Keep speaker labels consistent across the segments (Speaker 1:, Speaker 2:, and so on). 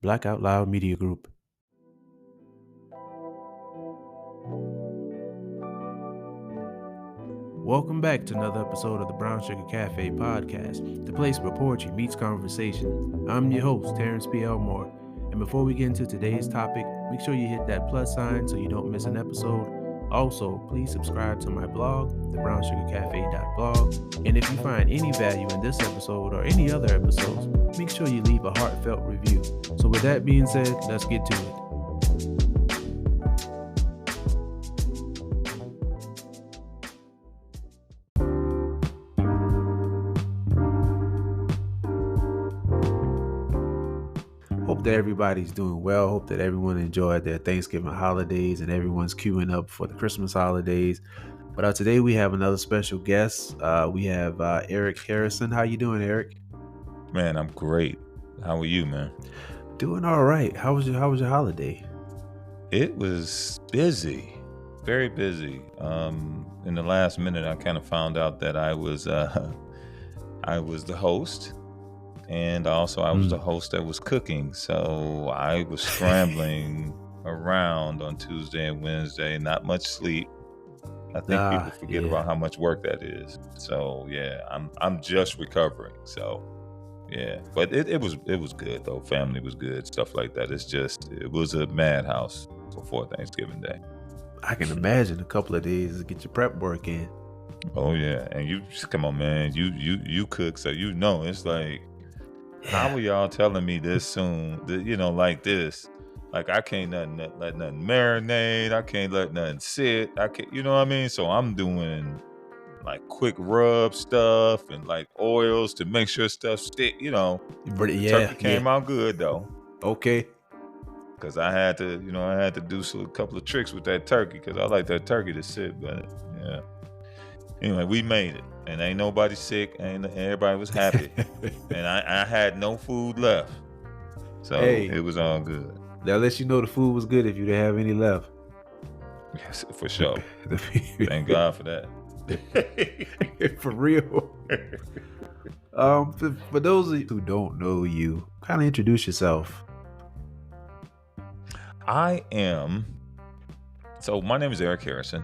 Speaker 1: Black Out Loud Media Group. Welcome back to another episode of the Brown Sugar Cafe podcast, the place where poetry meets conversation. I'm your host, Terrence P. Elmore, and before we get into today's topic, make sure you hit that plus sign so you don't miss an episode. Also, please subscribe to my blog, thebrownssugarcafe.blog, and if you find any value in this episode or any other episodes, make sure you leave a heartfelt review. So with that being said, let's get to it. Hope that everybody's doing well. Hope that everyone enjoyed their Thanksgiving holidays and everyone's queuing up for the Christmas holidays. But today we have another special guest. We have Eric Harrison. How you doing, Eric?
Speaker 2: Man, I'm great. How are you, man?
Speaker 1: Doing all right. How was your holiday?
Speaker 2: It was busy, very busy. In the last minute, I kind of found out that I was the host. And also I was the host that was cooking. So I was scrambling around on Tuesday and Wednesday, not much sleep. I think people forget about how much work that is. So yeah, I'm just recovering. So yeah, but it was good though. Family was good, stuff like that. It was a madhouse before Thanksgiving Day.
Speaker 1: I can imagine a couple of days to get your prep work in.
Speaker 2: Oh yeah, and you come on, man. You cook, so you know it's like. How are y'all telling me this soon? Like this. Like I can't let nothing marinate. I can't let nothing sit. I can't, you know what I mean? So I'm doing like quick rub stuff and like oils to make sure stuff stick, Turkey came out good though.
Speaker 1: Okay.
Speaker 2: Cause I had to do a couple of tricks with that turkey because I like that turkey to sit, but yeah. Anyway, we made it. And ain't nobody sick, and everybody was happy. And I had no food left. So it was all good.
Speaker 1: That lets you know the food was good if you didn't have any left.
Speaker 2: Yes, for sure. Thank God for that.
Speaker 1: For real. For those of you who don't know you, kind of introduce yourself.
Speaker 2: My name is Eric Harrison.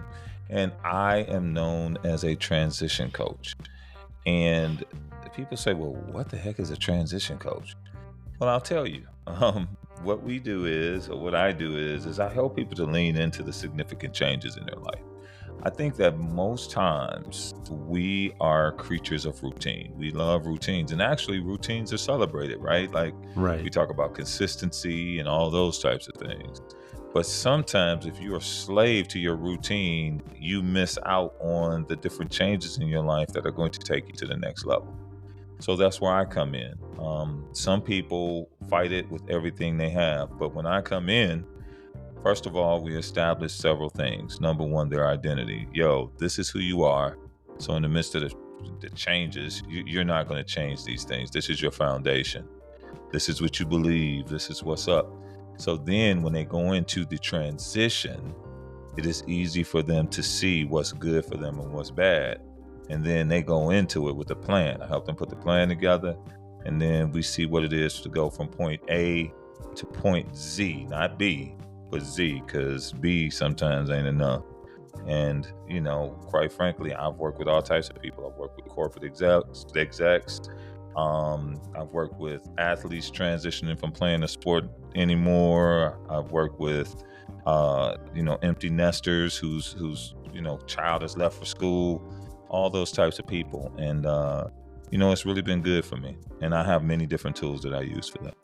Speaker 2: And I am known as a transition coach. And people say, well, what the heck is a transition coach? Well, I'll tell you. What I do is I help people to lean into the significant changes in their life. I think that most times we are creatures of routine. We love routines. And actually, routines are celebrated, right? Like we talk about consistency and all those types of things. But sometimes if you're a slave to your routine, you miss out on the different changes in your life that are going to take you to the next level. So that's where I come in. Some people fight it with everything they have. But when I come in, first of all, we establish several things. Number one, their identity. This is who you are. So in the midst of the changes, you're not going to change these things. This is your foundation. This is what you believe. This is what's up. So then when they go into the transition, it is easy for them to see what's good for them and what's bad. And then they go into it with a plan. I help them put the plan together. And then we see what it is to go from point A to point Z, not B, but Z, because B sometimes ain't enough. And, quite frankly, I've worked with all types of people. I've worked with corporate execs. I've worked with athletes transitioning from playing a sport anymore. I've worked with, empty nesters whose child is left for school, all those types of people. And, it's really been good for me. And I have many different tools that I use for that.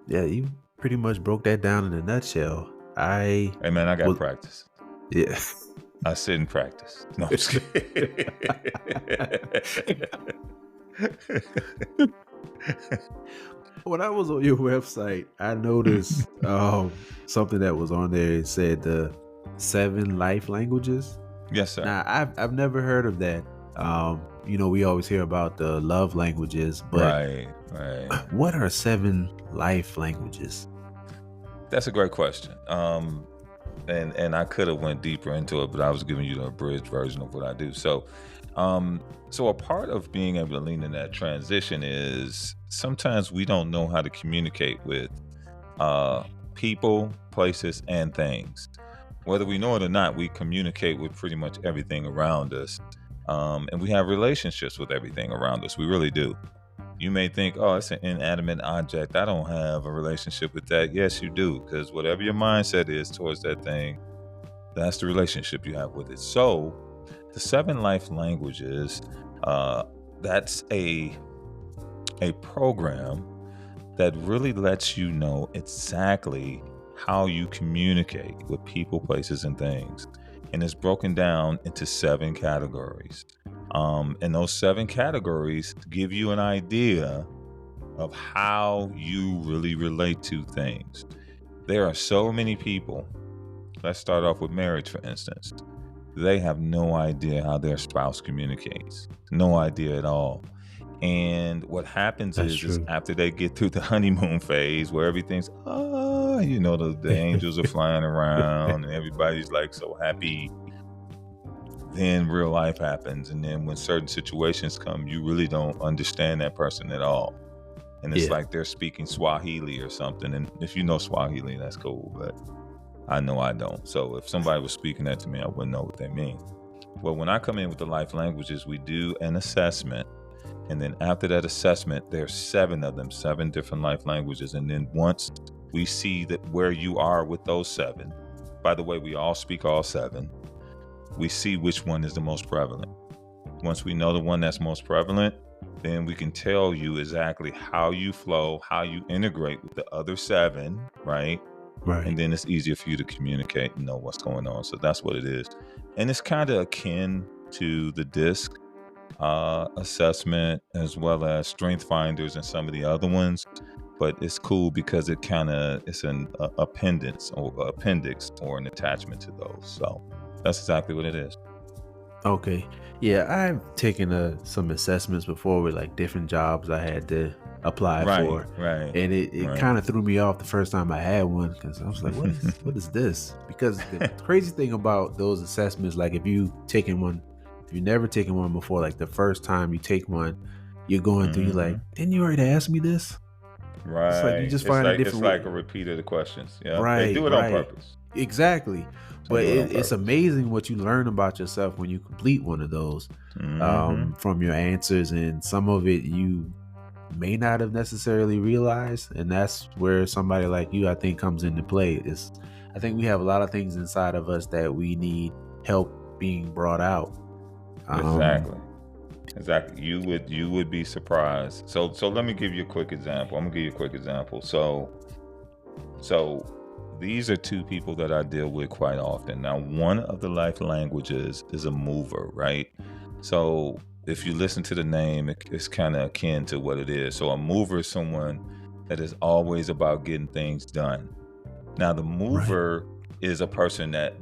Speaker 1: Yeah, you pretty much broke that down in a nutshell.
Speaker 2: Hey, man, I got practice.
Speaker 1: Yeah.
Speaker 2: I sit and practice. No, I'm just kidding.
Speaker 1: When I was on your website, I noticed something that was on there. It said the 7 life languages.
Speaker 2: Yes, sir.
Speaker 1: Now, I've never heard of that. We always hear about the love languages, but
Speaker 2: right.
Speaker 1: What are 7 life languages?
Speaker 2: That's a great question. And I could have went deeper into it, but I was giving you the abridged version of what I do. So a part of being able to lean in that transition is sometimes we don't know how to communicate with people, places, and things. Whether we know it or not, we communicate with pretty much everything around us. And we have relationships with everything around us. We really do. You may think, oh, it's an inanimate object. I don't have a relationship with that. Yes, you do. Because whatever your mindset is towards that thing, that's the relationship you have with it. So the 7 life languages, that's a program that really lets you know exactly how you communicate with people, places, and things. And it's broken down into 7 categories. And those 7 categories give you an idea of how you really relate to things. There are so many people. Let's start off with marriage, for instance. They have no idea how their spouse communicates. No idea at all. And what happens is after they get through the honeymoon phase where everything's, the angels are flying around and everybody's like so happy, then real life happens. And then when certain situations come, you really don't understand that person at all. And it's like they're speaking Swahili or something. And if you know Swahili, that's cool. But I know I don't. So if somebody was speaking that to me, I wouldn't know what they mean. Well, when I come in with the life languages, we do an assessment. And then after that assessment, there's 7 of them, 7 different life languages. And then once we see that where you are with those 7, by the way, we all speak all 7, we see which one is the most prevalent. Once we know the one that's most prevalent, then we can tell you exactly how you flow, how you integrate with the other 7, right?
Speaker 1: Right.
Speaker 2: And then it's easier for you to communicate and know what's going on. So that's what it is. And it's kind of akin to the DISC assessment, as well as Strength Finders and some of the other ones. But it's cool because it's an appendix or an attachment to those. So that's exactly what it is.
Speaker 1: Okay. Yeah, I've taken some assessments before with like different jobs I had to apply for.
Speaker 2: Right.
Speaker 1: And it kind of threw me off the first time I had one because I was like, what is this? Because the crazy thing about those assessments, like if you've never taken one before, like the first time you take one, you're going through, you're like, didn't you already ask me this?
Speaker 2: Right.
Speaker 1: It's like you just find a different
Speaker 2: way. It's like a repeat of the questions. Yeah.
Speaker 1: Right.
Speaker 2: They do it on purpose.
Speaker 1: Exactly. But it's amazing what you learn about yourself when you complete one of those from your answers. And some of it you may not have necessarily realized. And that's where somebody like you, I think, comes into play. I think we have a lot of things inside of us that we need help being brought out.
Speaker 2: Exactly. You would be surprised. So let me give you a quick example. I'm gonna give you a quick example. So these are 2 people that I deal with quite often. Now, one of the life languages is a mover, right? So if you listen to the name, it's kind of akin to what it is. So a mover is someone that is always about getting things done. Now, the mover is a person that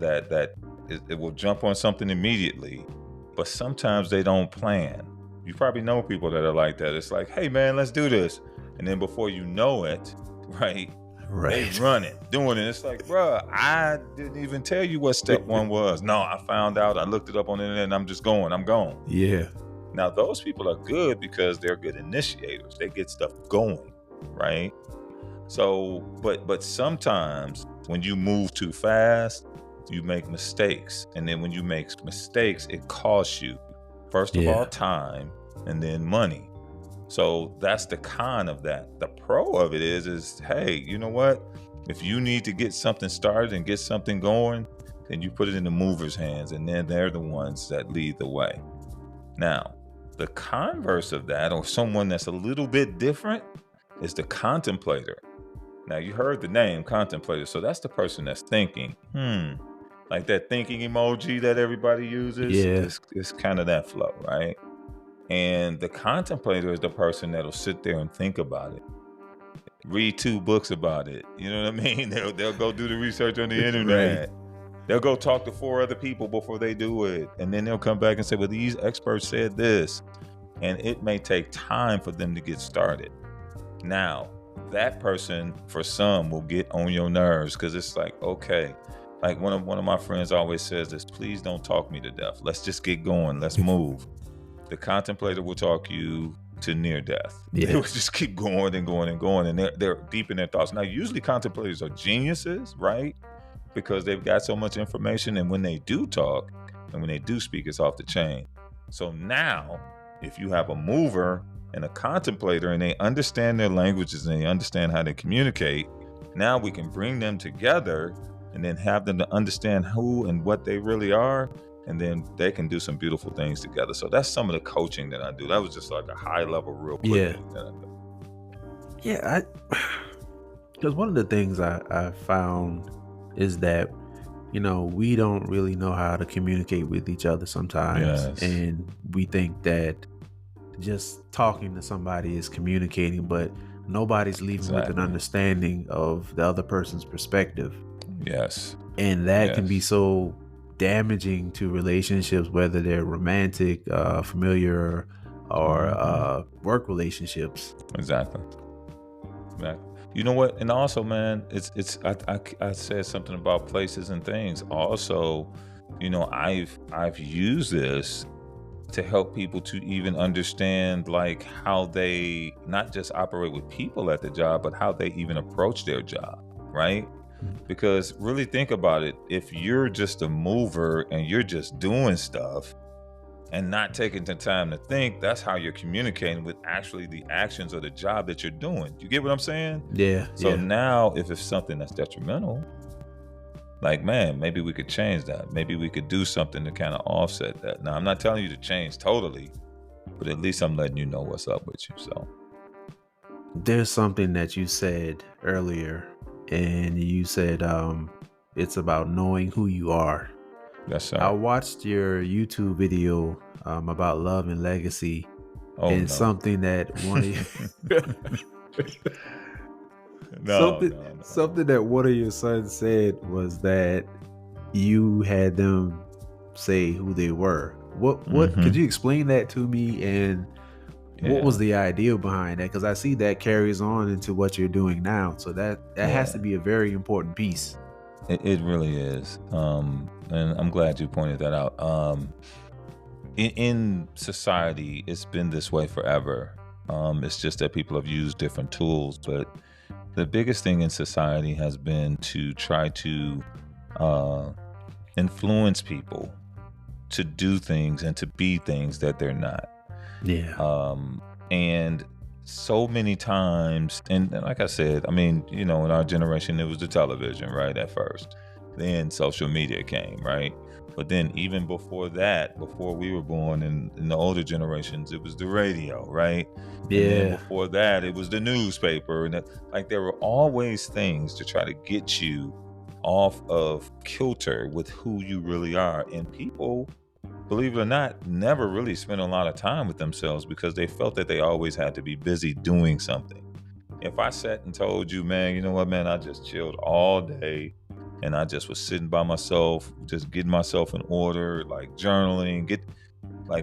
Speaker 2: it will jump on something immediately, but sometimes they don't plan. You probably know people that are like that. It's like, hey man, let's do this. And then before you know it, right. They running, doing it. It's like, bruh, I didn't even tell you what step 1 was. No, I found out. I looked it up on the internet and I'm just going. I'm gone.
Speaker 1: Yeah.
Speaker 2: Now, those people are good because they're good initiators. They get stuff going, right? So, but sometimes when you move too fast, you make mistakes. And then when you make mistakes, it costs you, first of all, time and then money. So that's the con of that. The pro of it is, hey, you know what? If you need to get something started and get something going, then you put it in the mover's hands, and then they're the ones that lead the way. Now, the converse of that, or someone that's a little bit different, is the contemplator. Now, you heard the name contemplator. So that's the person that's thinking, like that thinking emoji that everybody uses.
Speaker 1: Yeah.
Speaker 2: It's kind of that flow, right? And the contemplator is the person that'll sit there and think about it, read 2 books about it. You know what I mean? They'll go do the research on the internet. They'll go talk to 4 other people before they do it. And then they'll come back and say, well, these experts said this. And it may take time for them to get started. Now, that person, for some, will get on your nerves because it's like, okay, like one of my friends always says this, please don't talk me to death. Let's just get going. Let's move. The contemplator will talk you to near death.
Speaker 1: Yeah.
Speaker 2: They would just keep going and going and going, and they're deep in their thoughts. Now, usually contemplators are geniuses, right? Because they've got so much information, and when they do talk and when they do speak, it's off the chain. So now, if you have a mover and a contemplator and they understand their languages and they understand how they communicate, now we can bring them together and then have them to understand who and what they really are, and then they can do some beautiful things together. So that's some of the coaching that I do. That was just like a high level, real quick.
Speaker 1: Yeah.
Speaker 2: thing that I do.
Speaker 1: Yeah, because one of the things I found is that, we don't really know how to communicate with each other sometimes.
Speaker 2: Yes.
Speaker 1: And we think that just talking to somebody is communicating, but nobody's leaving with an understanding of the other person's perspective.
Speaker 2: Yes.
Speaker 1: And that can be so damaging to relationships, whether they're romantic, familiar, or work relationships.
Speaker 2: Exactly. You know what? And also, man, I said something about places and things. Also, I've used this to help people to even understand like how they not just operate with people at the job, but how they even approach their job, right? Because really think about it. If you're just a mover and you're just doing stuff and not taking the time to think, that's how you're communicating with actually the actions of the job that you're doing. You get what I'm saying?
Speaker 1: Yeah.
Speaker 2: So now if it's something that's detrimental, like, man, maybe we could change that. Maybe we could do something to kind of offset that. Now, I'm not telling you to change totally, but at least I'm letting you know what's up with you. So
Speaker 1: there's something that you said earlier, and you said it's about knowing who you are.
Speaker 2: That's right.
Speaker 1: I watched your YouTube video about love and legacy, and something that one of something that one of your sons said was that you had them say who they were. What could you explain that to me, and what was the idea behind that? Because I see that carries on into what you're doing now, so that has to be a very important piece.
Speaker 2: It really is, and I'm glad you pointed that out. In society, it's been this way forever. It's just that people have used different tools, but the biggest thing in society has been to try to influence people to do things and to be things that they're not.
Speaker 1: Yeah.
Speaker 2: And so many times, and like I said, I mean, in our generation, it was the television, right, at first. Then social media came, right? But then even before that, before we were born, in the older generations, it was the radio, right?
Speaker 1: Yeah.
Speaker 2: And then before that, it was the newspaper. And there were always things to try to get you off of kilter with who you really are. And people, believe it or not, never really spent a lot of time with themselves because they felt that they always had to be busy doing something. If I sat and told you, man, you know what, man, I just chilled all day and I just was sitting by myself, just getting myself in order, like journaling,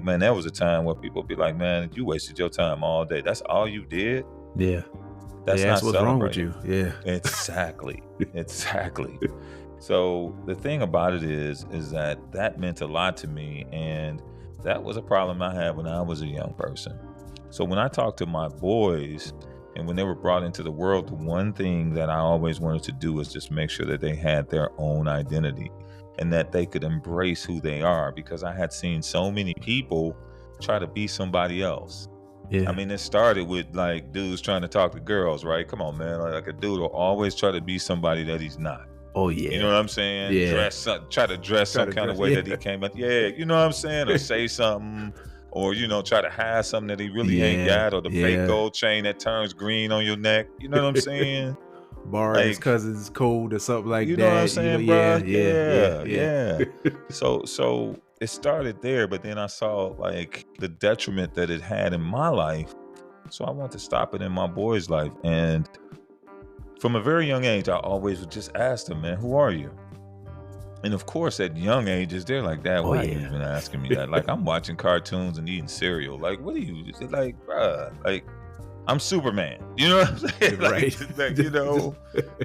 Speaker 2: man, there was a time where people would be like, man, you wasted your time all day. That's all you did?
Speaker 1: Yeah.
Speaker 2: That's not
Speaker 1: what's wrong with you. Yeah.
Speaker 2: Exactly. So the thing about it is that meant a lot to me, and that was a problem I had when I was a young person. So when I talked to my boys and when they were brought into the world, the one thing that I always wanted to do was just make sure that they had their own identity and that they could embrace who they are, because I had seen so many people try to be somebody else.
Speaker 1: Yeah.
Speaker 2: I mean, it started with like dudes trying to talk to girls, right? Come on, man. Like a dude will always try to be somebody that he's not.
Speaker 1: Oh, yeah.
Speaker 2: You know what I'm saying?
Speaker 1: Yeah.
Speaker 2: Try to dress some kind of way that he came up. Yeah, you know what I'm saying? Or say something, or, try to hide something that he really ain't got, or the fake gold chain that turns green on your neck. You know what I'm saying?
Speaker 1: Borrow his cousin's code or something like that.
Speaker 2: You know what I'm saying, bro?
Speaker 1: Yeah.
Speaker 2: So it started there, but then I saw like the detriment that it had in my life. So I wanted to stop it in my boy's life. And from a very young age, I always would just ask them, man, who are you? And of course, at young ages, they're like, Dad, why are you even asking me that? Like, I'm watching cartoons and eating cereal. Like, what are you? Like, bruh, like, I'm Superman. You know what I'm saying?
Speaker 1: Right.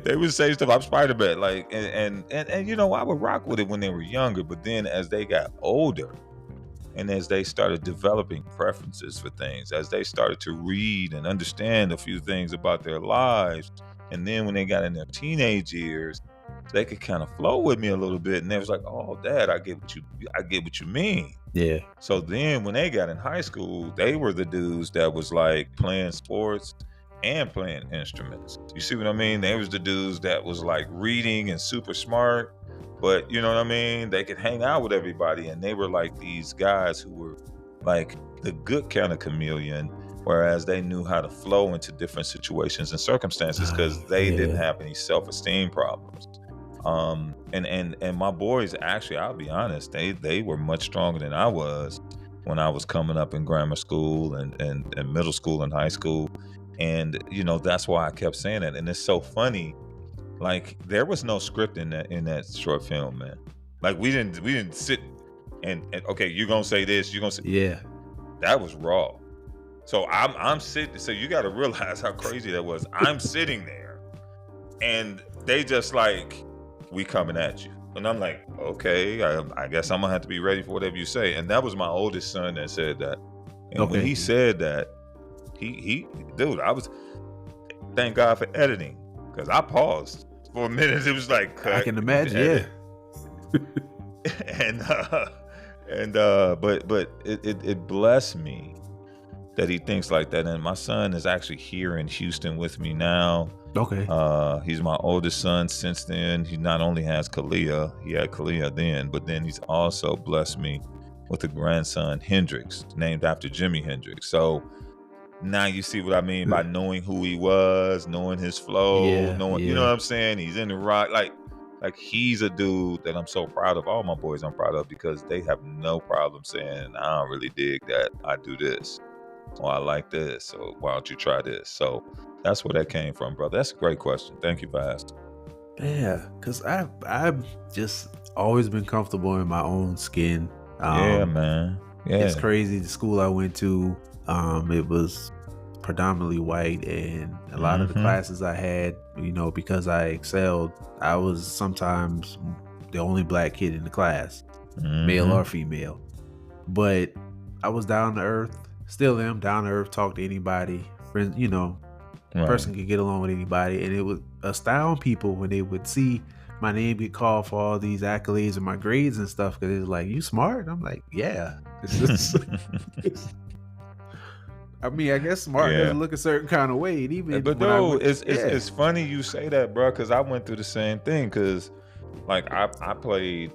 Speaker 2: They would say stuff. I'm Spider-Man. Like, and I would rock with it when they were younger. But then as they got older, And as they started developing preferences for things, as they started to read and understand a few things about their lives, and then when they got in their teenage years, they could kind of flow with me a little bit. And they was like, "Oh, Dad, I get what you mean."
Speaker 1: Yeah.
Speaker 2: So then when they got in high school, they were the dudes that was like playing sports and playing instruments. You see what I mean? They was the dudes that was like reading and super smart, but you know what I mean? They could hang out with everybody, and they were like these guys who were like the good kind of chameleon, whereas they knew how to flow into different situations and circumstances because they didn't have any self-esteem problems. And my boys, actually, I'll be honest, they were much stronger than I was when I was coming up in grammar school and middle school and high school. And that's why I kept saying that. And it's so funny, like there was no script in that short film, man. Like we didn't sit and okay, you're gonna say this, you're gonna say
Speaker 1: Yeah.
Speaker 2: that was raw. So I'm sitting, so you gotta realize how crazy that was. I'm sitting there and they just like, "We coming at you." And I'm like, okay, I guess I'm gonna have to be ready for whatever you say. And that was my oldest son that said that. And when he said that, dude, thank God for editing, because I paused for a minute. It was like, cut,
Speaker 1: I can imagine,
Speaker 2: but it blessed me that he thinks like that. And my son is actually here in Houston with me now.
Speaker 1: Okay.
Speaker 2: He's my oldest son since then. He not only has Kalia, he had Kalia then, but then he's also blessed me with a grandson, Hendrix, named after Jimi Hendrix. So now you see what I mean by knowing who he was, knowing his flow, you know what I'm saying? He's in the rock, like he's a dude that I'm so proud of. All my boys I'm proud of, because they have no problem saying, "I don't really dig that. I do this," or "I like this," or "Why don't you try this?" So that's where that came from, brother. That's a great question. Thank you for asking.
Speaker 1: Yeah, because I've just always been comfortable in my own skin.
Speaker 2: Yeah, man. Yeah.
Speaker 1: It's crazy. The school I went to, it was predominantly white, and a lot of the classes I had, because I excelled, I was sometimes the only black kid in the class, male or female. But I was down to earth, still am down to earth, talk to anybody, friends, person could get along with anybody. And it would astound people when they would see my name get called for all these accolades and my grades and stuff, because it's like, "You smart?" And I'm like, "Yeah." I mean, I guess smart doesn't look a certain kind of way. And even
Speaker 2: but no, it's funny you say that, bro, because I went through the same thing. Because like I played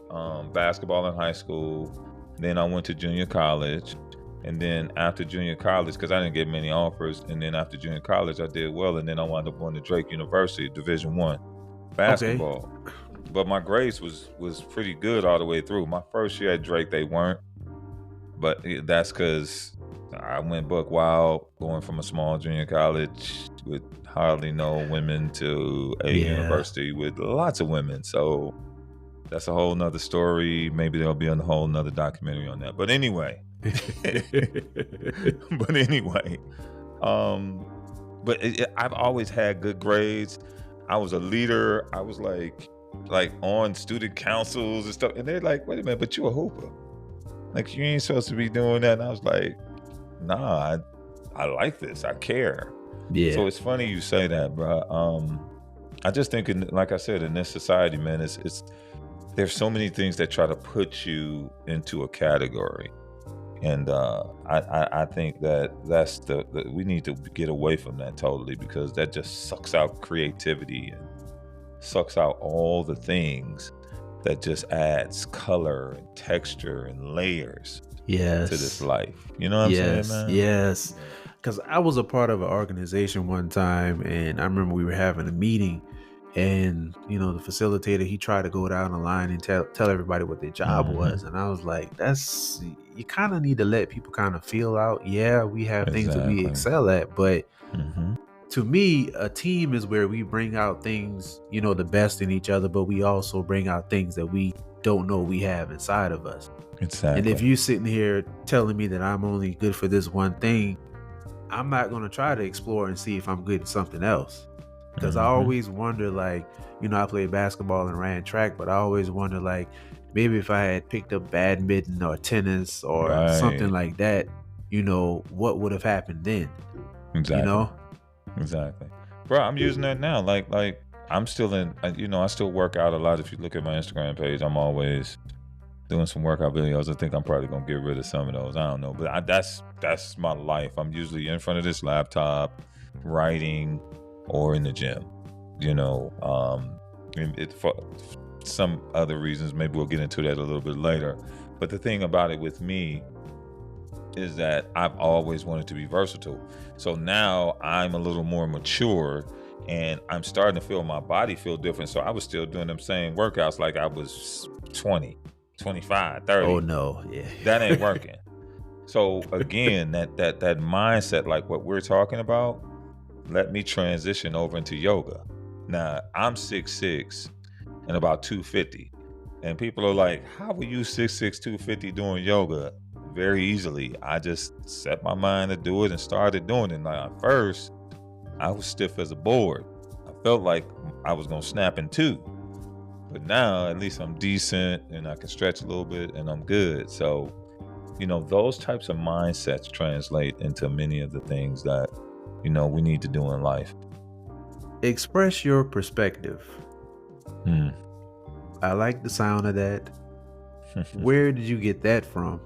Speaker 2: basketball in high school, then I went to junior college, and then after junior college, because I didn't get many offers, and then after junior college I did well, and then I wound up going to Drake University, Division I basketball. Okay. But my grades was pretty good all the way through. My first year at Drake, they weren't, but that's because I went buck wild, going from a small junior college with hardly no women to a university with lots of women. So that's a whole nother story. Maybe there'll be a whole nother documentary on that. But anyway, I've always had good grades. I was a leader. I was like on student councils and stuff. And they're like, "Wait a minute, but you a hooper. Like, you ain't supposed to be doing that." And I was like, "Nah, I like this. I care." Yeah. So it's funny you say that, bro. I just think, like I said, in this society, man, it's there's so many things that try to put you into a category, and I think that's we need to get away from that totally, because that just sucks out creativity and sucks out all the things that just adds color and texture and layers to this life. You know what I'm saying, man?
Speaker 1: Yes. Because I was a part of an organization one time, and I remember we were having a meeting, and the facilitator, he tried to go down the line and tell everybody what their job was, and I was like, you kind of need to let people kind of feel out. Yeah, we have things that we excel at, but to me, a team is where we bring out things, the best in each other, but we also bring out things that we don't know we have inside of us.
Speaker 2: Exactly.
Speaker 1: And if you're sitting here telling me that I'm only good for this one thing, I'm not going to try to explore and see if I'm good at something else. Because I always wonder, like, I played basketball and ran track, but I always wonder, like, maybe if I had picked up badminton or tennis or something
Speaker 2: Right.
Speaker 1: like that, what would have happened then?
Speaker 2: Exactly. Exactly. Bro, I'm using that now. Like I'm still I still work out a lot. If you look at my Instagram page, I'm always doing some workout videos. I think I'm probably gonna get rid of some of those. I don't know, but that's my life. I'm usually in front of this laptop, writing, or in the gym. For some other reasons, maybe we'll get into that a little bit later. But the thing about it with me is that I've always wanted to be versatile. So now I'm a little more mature and I'm starting to feel my body feel different. So I was still doing them same workouts like I was 20, 25, 30.
Speaker 1: Oh no, yeah.
Speaker 2: That ain't working. So again, that mindset, like what we're talking about, let me transition over into yoga. Now I'm 6'6" and about 250. And people are like, how are you 6'6", 250 doing yoga? Very easily. I just set my mind to do it and started doing it. Now, at first, I was stiff as a board. I felt like I was going to snap in two. But now, at least I'm decent and I can stretch a little bit and I'm good. So, those types of mindsets translate into many of the things that, we need to do in life.
Speaker 1: Express your perspective. I like the sound of that. Where did you get that from?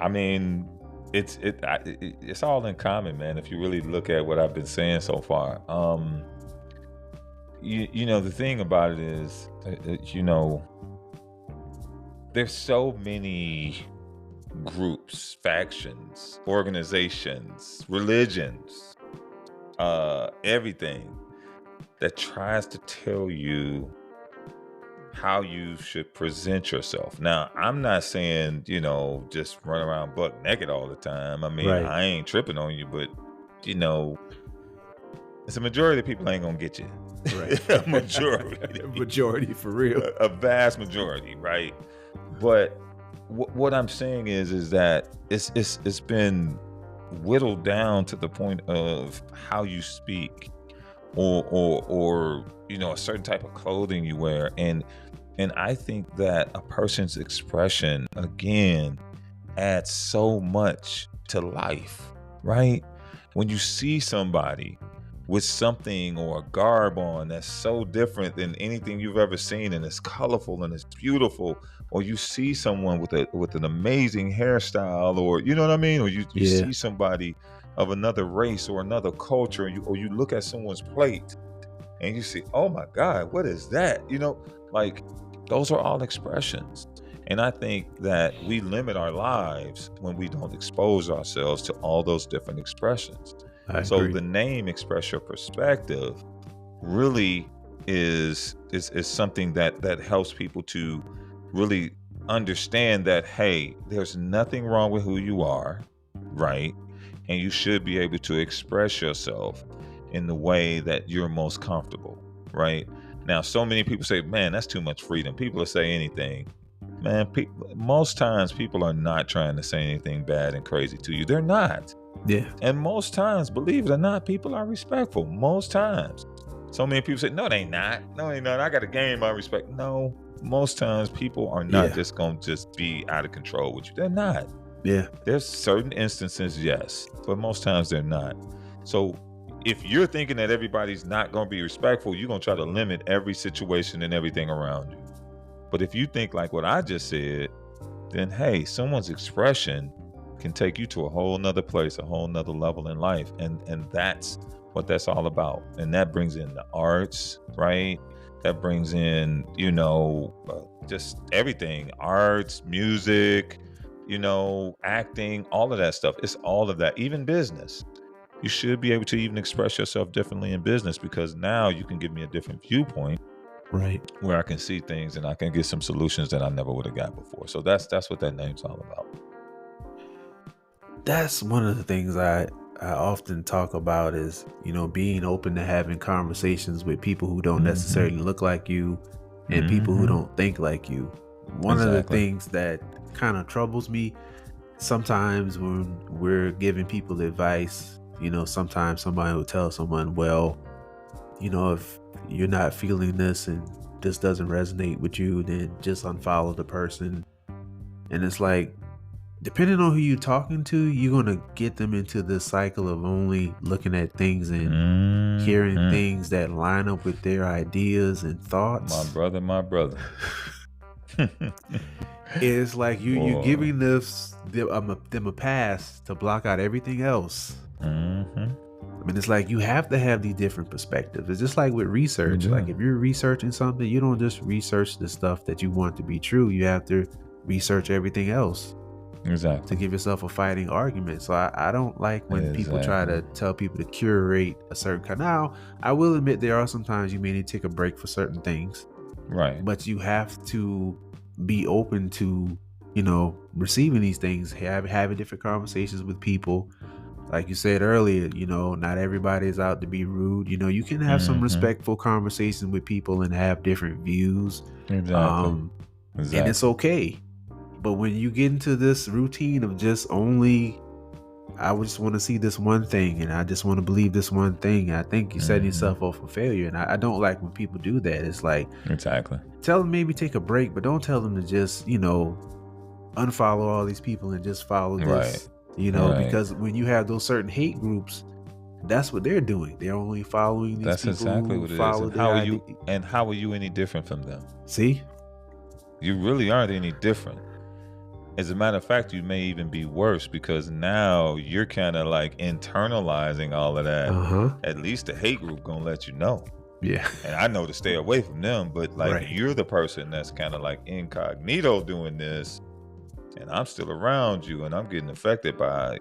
Speaker 2: I mean, it's all in common, man. If you really look at what I've been saying so far, the thing about it is, there's so many groups, factions, organizations, religions, everything that tries to tell you how you should present yourself. Now, I'm not saying, just run around butt naked all the time. I mean,
Speaker 1: Right.
Speaker 2: I ain't tripping on you, but, it's a majority of people ain't gonna get you.
Speaker 1: Right.
Speaker 2: A majority.
Speaker 1: Majority for real.
Speaker 2: A vast majority, right? But what I'm saying is that it's been whittled down to the point of how you speak or a certain type of clothing you wear. And I think that a person's expression, again, adds so much to life, right? When you see somebody with something or a garb on that's so different than anything you've ever seen, and it's colorful and it's beautiful, or you see someone with an amazing hairstyle, or you know what I mean, or you see somebody of another race or another culture, or you look at someone's plate and you see, oh my God, what is that? Like those are all expressions. And I think that we limit our lives when we don't expose ourselves to all those different expressions. So the name Express Your Perspective really is something that helps people to really understand that, hey, there's nothing wrong with who you are, right? And you should be able to express yourself in the way that you're most comfortable, right? Now, so many people say, man, that's too much freedom. People will say anything. Man, most times people are not trying to say anything bad and crazy to you. They're not.
Speaker 1: Yeah.
Speaker 2: And most times, believe it or not, people are respectful. Most times. So many people say, no, they not. No, they not. I got to gain my respect. No, most times people are not just going to just be out of control with you. They're not.
Speaker 1: Yeah.
Speaker 2: There's certain instances, yes, but most times they're not. So if you're thinking that everybody's not going to be respectful, you're going to try to limit every situation and everything around you. But if you think like what I just said, then hey, someone's expression can take you to a whole nother place, a whole nother level in life. And that's what that's all about. And that brings in the arts, right? That brings in, just everything, arts, music, acting, all of that stuff. It's all of that, even business. You should be able to even express yourself differently in business, because now you can give me a different viewpoint,
Speaker 1: right,
Speaker 2: where I can see things and I can get some solutions that I never would have got before. So that's what that name's all about.
Speaker 1: That's one of the things I often talk about is, being open to having conversations with people who don't necessarily look like you and people who don't think like you. One of the things that kind of troubles me sometimes when we're giving people advice, sometimes somebody will tell someone, well, if you're not feeling this and this doesn't resonate with you, then just unfollow the person. And it's like, depending on who you're talking to, you're gonna get them into this cycle of only looking at things and hearing things that line up with their ideas and thoughts.
Speaker 2: My brother.
Speaker 1: It's like you're giving them a pass to block out everything else. I mean, it's like you have to have these different perspectives. It's just like with research. Like if you're researching something, you don't just research the stuff that you want to be true. You have to research everything else.
Speaker 2: Exactly.
Speaker 1: To give yourself a fighting argument. So I don't like when people try to tell people to curate a certain kind. Now, I will admit there are sometimes you may need to take a break for certain things.
Speaker 2: Right.
Speaker 1: But you have to be open to, receiving these things, having different conversations with people. Like you said earlier, not everybody is out to be rude. You can have some respectful conversations with people and have different views.
Speaker 2: Exactly.
Speaker 1: And it's okay. But when you get into this routine of just only, I just want to see this one thing and I just want to believe this one thing, I think you're setting yourself up for failure. And I don't like when people do that. It's like,
Speaker 2: exactly.
Speaker 1: Tell them maybe take a break, but don't tell them to just, unfollow all these people and just follow this. Right. Because when you have those certain hate groups, that's what they're doing. They're only following these
Speaker 2: that's
Speaker 1: people. That's
Speaker 2: exactly what it is. And how are you any different from them?
Speaker 1: See?
Speaker 2: You really aren't any different. As a matter of fact, you may even be worse because now you're kind of like internalizing all of that. At least the hate group gonna let you know.
Speaker 1: Yeah.
Speaker 2: And I know to stay away from them, but you're the person that's kind of like incognito doing this. And I'm still around you and I'm getting affected by,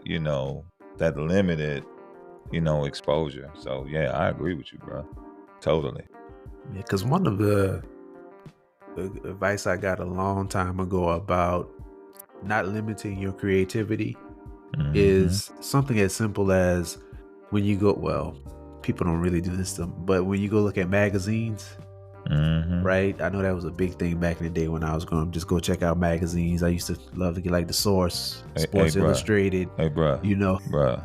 Speaker 2: that limited, exposure. So yeah, I agree with you, bro. Totally.
Speaker 1: Yeah, because one of the advice I got a long time ago about not limiting your creativity is something as simple as when you go, people don't really do this, but when you go look at magazines, right? I know that was a big thing back in the day when I was going to just go check out magazines. I used to love to get like The Source, Sports Illustrated.
Speaker 2: Hey, bro. Bro,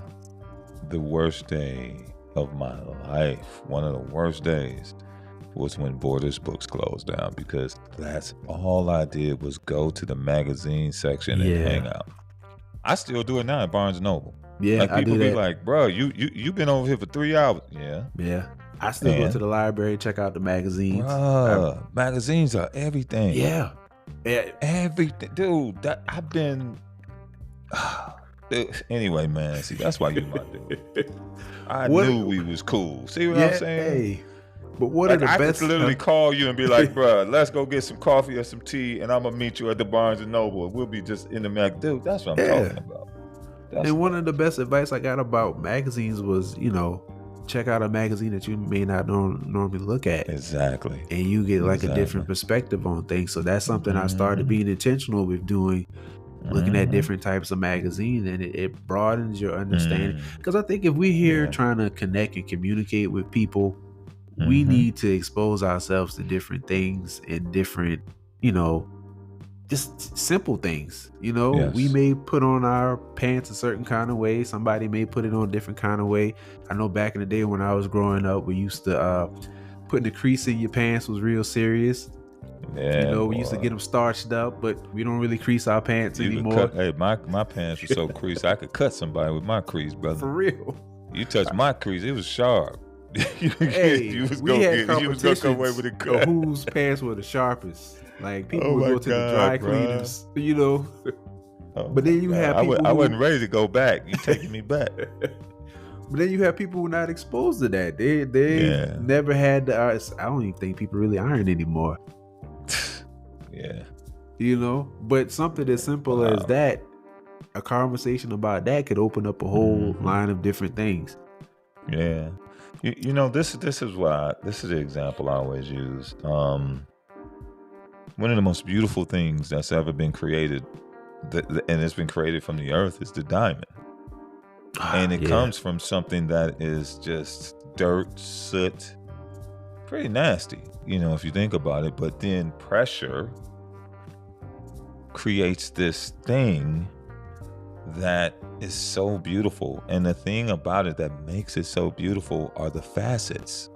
Speaker 2: the worst day of my life, one of the worst days, was when Borders Books closed down because that's all I did was go to the magazine section and hang out. I still do it now at Barnes & Noble.
Speaker 1: Yeah,
Speaker 2: like people
Speaker 1: I do
Speaker 2: be
Speaker 1: that.
Speaker 2: like, bro, you been over here for 3 hours.
Speaker 1: Yeah. I still go to the library, check out the magazines.
Speaker 2: Magazines are everything.
Speaker 1: Yeah.
Speaker 2: Everything. Dude, I've been... Anyway, man, see, that's why you my dude. I knew we was cool. See what I'm saying?
Speaker 1: Hey, but what are the
Speaker 2: I
Speaker 1: best...
Speaker 2: could literally call you and be like, bro, let's go get some coffee or some tea, and I'm going to meet you at the Barnes & Noble. We'll be just in the mag. Dude, that's what I'm talking about.
Speaker 1: One of the best advice I got about magazines was, check out a magazine that you may not normally look at.
Speaker 2: Exactly.
Speaker 1: And you get like a different perspective on things. So that's something I started being intentional with doing, looking at different types of magazines, and it broadens your understanding. Because I think if we're here trying to connect and communicate with people, we need to expose ourselves to different things and different, just simple things. We may put on our pants a certain kind of way. Somebody may put it on a different kind of way. I know back in the day when I was growing up, we used to putting the crease in your pants was real serious.
Speaker 2: Yeah,
Speaker 1: we used to get them starched up, but we don't really crease our pants anymore.
Speaker 2: My pants were so creased, I could cut somebody with my crease, brother.
Speaker 1: For real.
Speaker 2: You touched my crease, it was sharp.
Speaker 1: you was gonna come away with a cut. Whose pants were the sharpest? Like people would go to the dry cleaners, but then you have people.
Speaker 2: I wasn't ready to go back. You taking me back.
Speaker 1: But then you have people who are not exposed to that. They never had the. I don't even think people really iron anymore.
Speaker 2: Yeah.
Speaker 1: But something as simple as that, a conversation about that could open up a whole line of different things.
Speaker 2: Yeah. This is the example I always use. One of the most beautiful things that's ever been created, and it's been created from the earth, is the diamond. And it comes from something that is just dirt, soot, pretty nasty, if you think about it. But then pressure creates this thing that is so beautiful. And the thing about it that makes it so beautiful are the facets.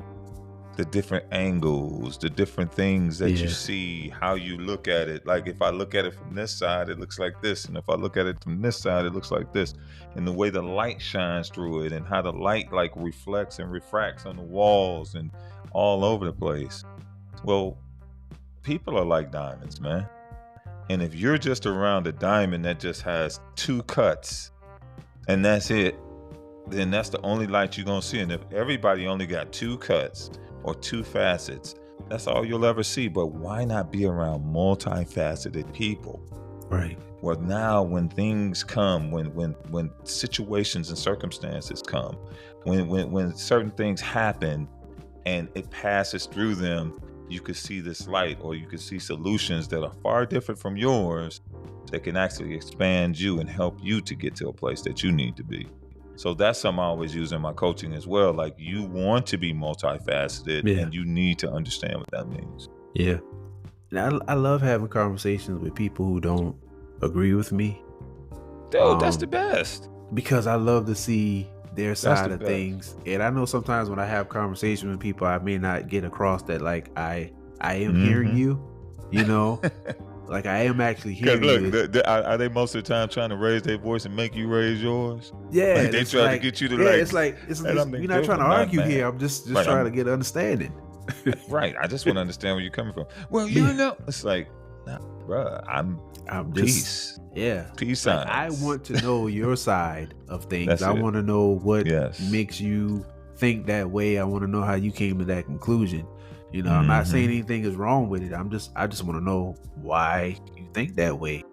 Speaker 2: the different angles, the different things that you
Speaker 1: Yeah.
Speaker 2: see, how you look at it. Like if I look at it from this side, it looks like this. And if I look at it from this side, it looks like this. And the way the light shines through it and how the light like reflects and refracts on the walls and all over the place. Well, people are like diamonds, man. And if you're just around a diamond that just has 2 cuts and that's it, then that's the only light you're going to see. And if everybody only got 2 cuts or 2 facets, that's all you'll ever see. But why not be around multifaceted people?
Speaker 1: Right.
Speaker 2: Well, now when things come, when situations and circumstances come, when certain things happen and it passes through them, you could see this light, or you could see solutions that are far different from yours that can actually expand you and help you to get to a place that you need to be. So that's something I always use in my coaching as well. Like, you want to be multifaceted, and you need to understand what that means.
Speaker 1: Yeah. And I love having conversations with people who don't agree with me.
Speaker 2: Dude, that's the best.
Speaker 1: Because I love to see their side of
Speaker 2: best.
Speaker 1: things. And I know sometimes when I have conversations with people, I may not get across that, like, I am hearing you, you know? Like, I am actually hearing you.
Speaker 2: Look, are they most of the time trying to raise their voice and make you raise yours?
Speaker 1: Yeah.
Speaker 2: Like they try to get you to
Speaker 1: we're not trying to argue here. I'm just
Speaker 2: right,
Speaker 1: trying to get understanding.
Speaker 2: Right. I just want to understand where you're coming from. Well, you know, it's like, nah, bruh, I'm
Speaker 1: just,
Speaker 2: peace.
Speaker 1: Yeah.
Speaker 2: Peace
Speaker 1: like,
Speaker 2: signs.
Speaker 1: I want to know your side of things. I
Speaker 2: it.
Speaker 1: want to know what
Speaker 2: Yes.
Speaker 1: makes you think that way. I want to know how you came to that conclusion. You know, I'm not saying anything is wrong with it. I just want to know why you think that way.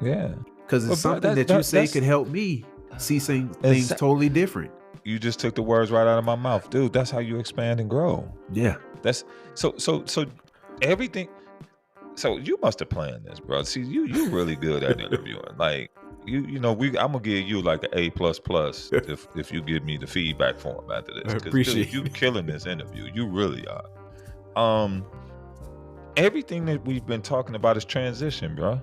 Speaker 2: Yeah.
Speaker 1: Because it's something that you say could help me see things totally different.
Speaker 2: You just took the words right out of my mouth. Dude, that's how you expand and grow.
Speaker 1: Yeah.
Speaker 2: That's so everything. So you must have planned this, bro. See, you really good at interviewing. Like, you know, I'm gonna give you like an A++ if you give me the feedback form after this.
Speaker 1: I appreciate
Speaker 2: you killing this interview. You really are. Everything that we've been talking about is transition, bro.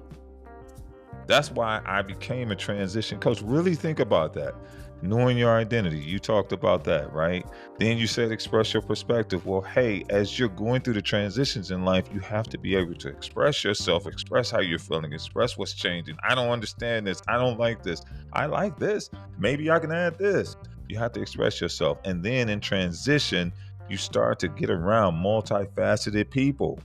Speaker 2: That's why I became a transition coach. Really think about that. Knowing your identity. You talked about that, right? Then you said express your perspective. Well, hey, as you're going through the transitions in life, you have to be able to express yourself, express how you're feeling, express what's changing. I don't understand this. I don't like this. I like this. Maybe I can add this. You have to express yourself. And then in transition, you start to get around multifaceted people.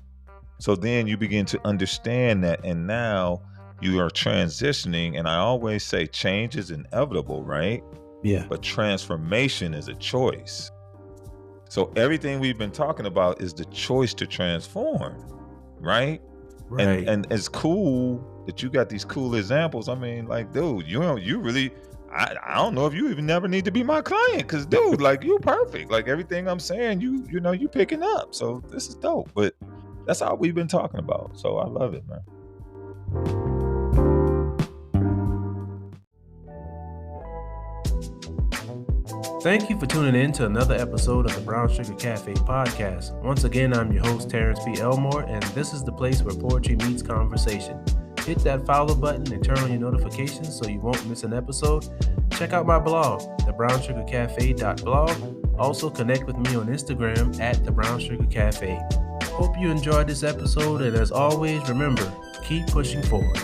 Speaker 2: So then you begin to understand that, and now you are transitioning. And I always say change is inevitable, right?
Speaker 1: Yeah.
Speaker 2: But transformation is a choice. So everything we've been talking about is the choice to transform, right?
Speaker 1: Right.
Speaker 2: And it's cool that you got these cool examples. I mean, like, dude, you really, I don't know if you even never need to be my client, because, dude, like, you perfect. Like, everything I'm saying, you know, you picking up. So this is dope. But that's all we've been talking about. So I love it, man.
Speaker 1: Thank you for tuning in to another episode of the Brown Sugar Cafe podcast. Once again, I'm your host, Terrence P. Elmore, and this is the place where poetry meets conversation. Hit that follow button and turn on your notifications so you won't miss an episode. Check out my blog, thebrownsugarcafe.blog. Also connect with me on Instagram at thebrownsugarcafe. Hope you enjoyed this episode, and as always, remember, keep pushing forward.